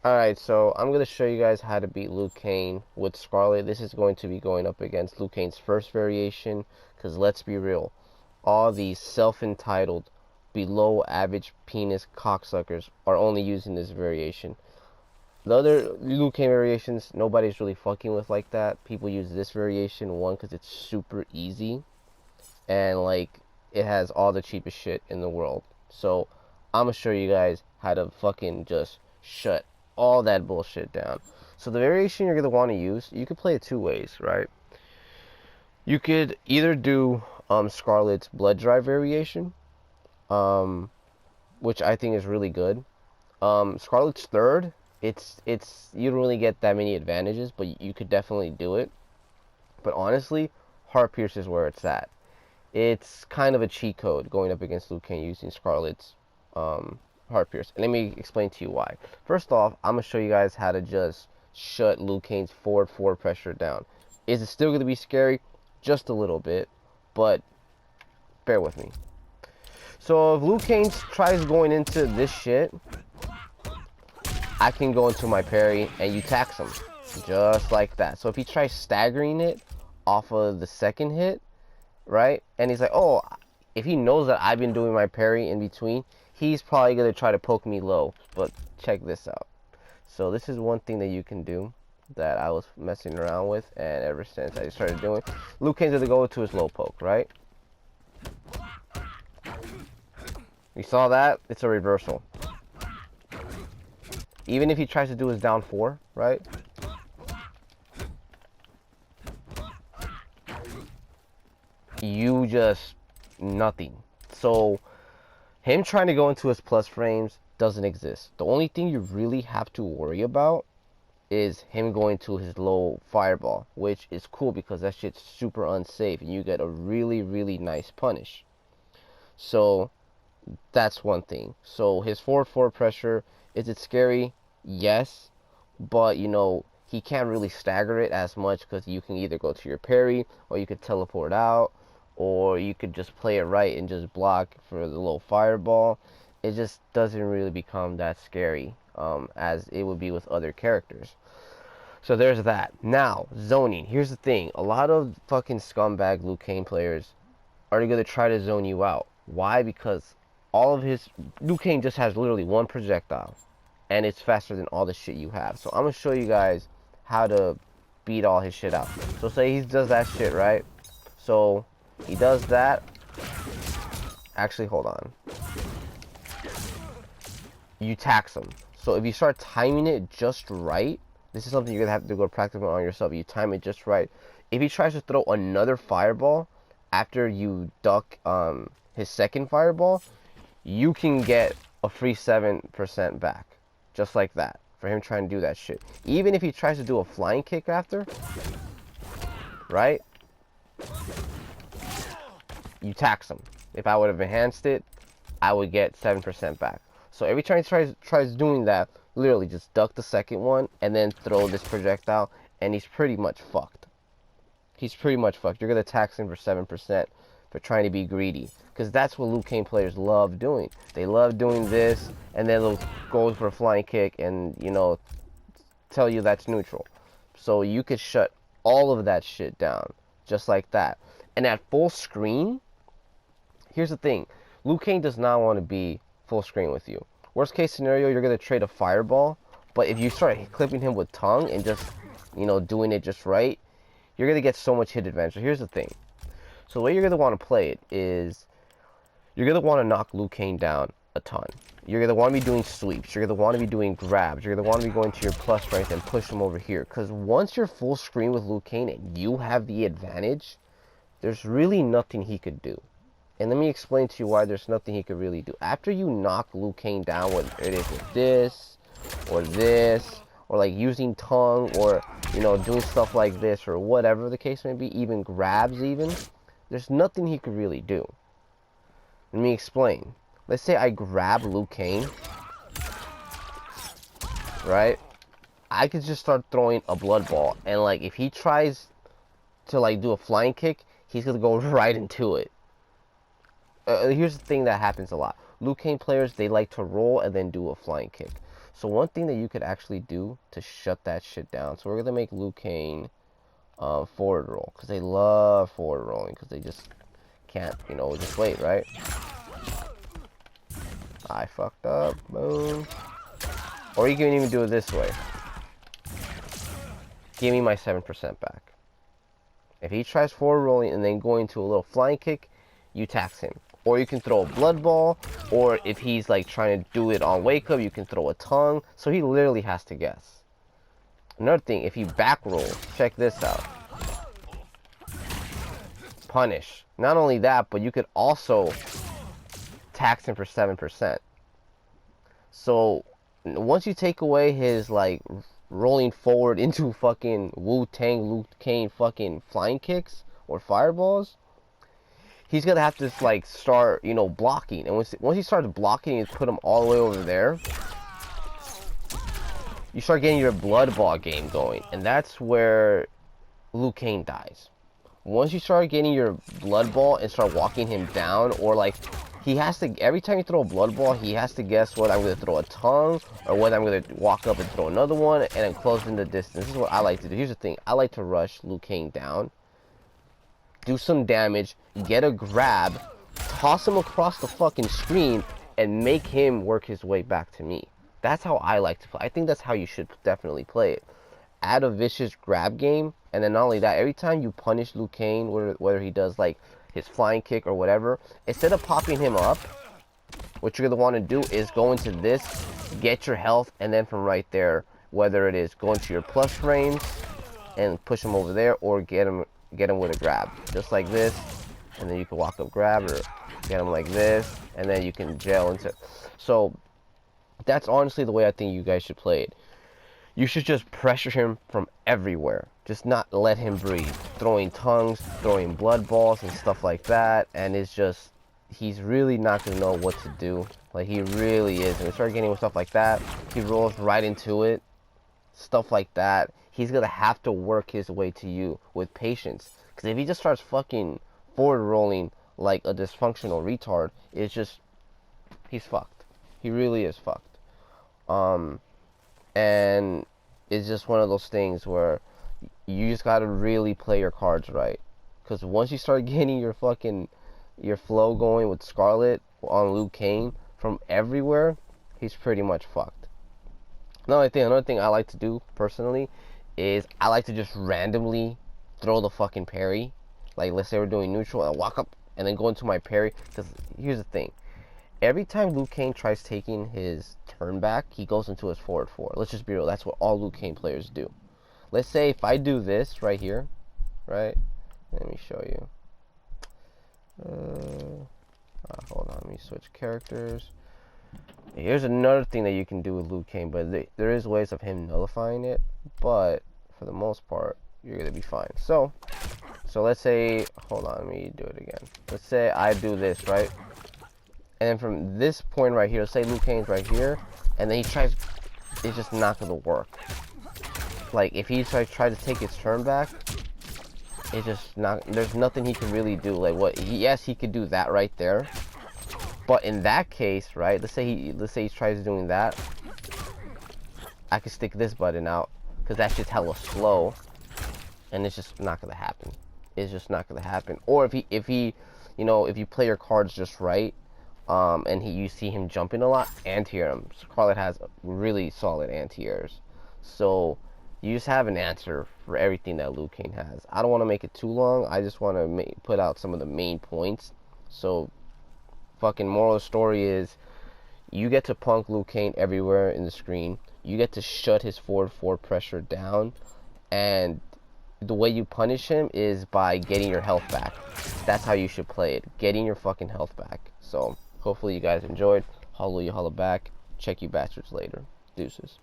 Alright, so I'm going to show you guys how to beat Liu Kang with Skarlet. This is going to be going up against Liu Kang's first variation, because let's be real, all these self-entitled, below average penis cocksuckers are only using this variation. The other Liu Kang variations, nobody's really fucking with like that. People use this variation, one, because it's super easy, and like, it has all the cheapest shit in the world. So, I'm going to show you guys how to fucking just shut all that bullshit down. So the variation you're going to want to use, you could play it two ways, right? You could either do Skarlet's Blood Drive variation, um, which I think is really good. Skarlet's third, it's you don't really get that many advantages, but you could definitely do it. But honestly, Heart Pierce is where it's at. It's kind of a cheat code going up against Liu Kang using Skarlet's Heart Pierce. And let me explain to you why. First off, I'm going to show you guys how to just shut Liu Kang's forward pressure down. Is it still going to be scary? Just a little bit, but bear with me. So if Liu Kang tries going into this shit, I can go into my parry and you tax him. Just like that. So if he tries staggering it off of the second hit, right? And he's like, oh, if he knows that I've been doing my parry in between, he's probably going to try to poke me low. But check this out. So this is one thing that you can do that I was messing around with, and ever since I started doing, Liu Kang's going to go to his low poke, right? You saw that? It's a reversal. Even if he tries to do his down 4, right? You just nothing. So him trying to go into his plus frames doesn't exist. The only thing you really have to worry about is him going to his low fireball, which is cool because that shit's super unsafe and you get a really, really nice punish. So that's one thing. So his forward pressure, is it scary? Yes, but you know, he can't really stagger it as much because you can either go to your parry or you could teleport out, or you could just play it right and just block for the low fireball. It just doesn't really become that scary as it would be with other characters. So there's that. Now, zoning. Here's the thing. A lot of fucking scumbag Liu Kang players are going to try to zone you out. Why? Because all of his... Liu Kang just has literally one projectile. And it's faster than all the shit you have. So I'm going to show you guys how to beat all his shit out. So say he does that shit, right? So he does that. Actually, hold on. You tax him. So if you start timing it just right, this is something you're gonna have to go practice on yourself. You time it just right. If he tries to throw another fireball after you duck his second fireball, you can get a free 7% back. Just like that. For him trying to do that shit. Even if he tries to do a flying kick after, right? You tax him. If I would have enhanced it, I would get 7% back. So every time he tries doing that, literally just duck the second one and then throw this projectile, and he's pretty much fucked. He's pretty much fucked. You're gonna tax him for 7% for trying to be greedy, because that's what Liu Kang players love doing. They love doing this, and then they'll go for a flying kick and, you know, tell you that's neutral. So you could shut all of that shit down just like that. And at full screen, here's the thing. Liu Kang does not want to be full screen with you. Worst case scenario, you're going to trade a fireball, but if you start clipping him with tongue and just, you know, doing it just right, you're going to get so much hit advantage. So here's the thing. So the way you're going to want to play it is, you're going to want to knock Liu Kang down a ton. You're going to want to be doing sweeps. You're going to want to be doing grabs. You're going to want to be going to your plus strength and push him over here. Because once you're full screen with Liu Kang and you have the advantage, there's really nothing he could do. And let me explain to you why there's nothing he could really do. After you knock Liu Kang down, whether it is with this, or like using tongue, or, you know, doing stuff like this, or whatever the case may be, even grabs even, there's nothing he could really do. Let me explain. Let's say I grab Liu Kang, right? I could just start throwing a blood ball, and like if he tries to like do a flying kick, he's gonna go right into it. Here's the thing that happens a lot. Liu Kang players, they like to roll and then do a flying kick. So one thing that you could actually do to shut that shit down. So we're gonna make Liu Kang forward roll, because they love forward rolling, because they just can't, you know, just wait, right? I fucked up. Boom. Or you can even do it this way. Give me my 7% back. If he tries forward rolling and then going to a little flying kick, you tax him. Or you can throw a blood ball, or if he's like trying to do it on wake up, you can throw a tongue. So he literally has to guess. Another thing, if he back rolls, check this out. Punish. Not only that, but you could also tax him for 7%. So once you take away his like rolling forward into fucking Wu-Tang, Liu Kang fucking flying kicks or fireballs, he's gonna have to like start, you know, blocking. And once he starts blocking and put him all the way over there, you start getting your blood ball game going, and that's where Liu Kang dies. Once you start getting your blood ball and start walking him down, or like he has to, every time you throw a blood ball, he has to guess whether I'm going to throw a tongue or whether I'm going to walk up and throw another one and then close in the distance. This is what I like to do. Here's the thing. I like to rush Liu Kang down, do some damage, get a grab, toss him across the fucking screen, and make him work his way back to me. That's how I like to play. I think that's how you should definitely play it. Add a vicious grab game, and then not only that, every time you punish Liu Kang, whether he does like his flying kick or whatever, instead of popping him up, what you're going to want to do is go into this, get your health, and then from right there, whether it is go into your plus range and push him over there, or get him with a grab, just like this, and then you can walk up grab, or get him like this, and then you can gel into. So that's honestly the way I think you guys should play it. You should just pressure him from everywhere. Just not let him breathe. Throwing tongues, throwing blood balls and stuff like that. And it's just, he's really not going to know what to do. Like, he really is. And we start getting with stuff like that, he rolls right into it. Stuff like that. He's going to have to work his way to you with patience. Because if he just starts fucking forward rolling like a dysfunctional retard, it's just, he's fucked. He really is fucked. And it's just one of those things where you just gotta really play your cards right. Because once you start getting your flow going with Skarlet on Liu Kang from everywhere, he's pretty much fucked. Another thing I like to do personally is I like to just randomly throw the fucking parry. Like, let's say we're doing neutral, and I walk up and then go into my parry. Because here's the thing. Every time Liu Kang tries taking his turn back, he goes into his forward four. Let's just be real. That's what all Liu Kang players do. Let's say if I do this right here, right? Let me show you. Hold on. Let me switch characters. Here's another thing that you can do with Liu Kang, but there is ways of him nullifying it. But for the most part, you're gonna be fine. So let's say, hold on. Let me do it again. Let's say I do this, right? And then from this point right here, let's say Liu Kang's right here, and then he tries, it's just not gonna work. Like, if he tries to take his turn back, it's just not, there's nothing he can really do. Like, yes, he could do that right there, but in that case, right, let's say he tries doing that, I could stick this button out, because that's just hella slow, and it's just not gonna happen. It's just not gonna happen. Or if he, you know, if you play your cards just right, and you see him jumping a lot, anti-air him. Skarlet has really solid anti-airs. So you just have an answer for everything that Liu Kang has. I don't want to make it too long. I just want to put out some of the main points. So fucking moral of the story is, you get to punk Liu Kang everywhere in the screen. You get to shut his forward four pressure down. And the way you punish him is by getting your health back. That's how you should play it. Getting your fucking health back. So hopefully you guys enjoyed. Hallelujah, holla back. Check you bastards later. Deuces.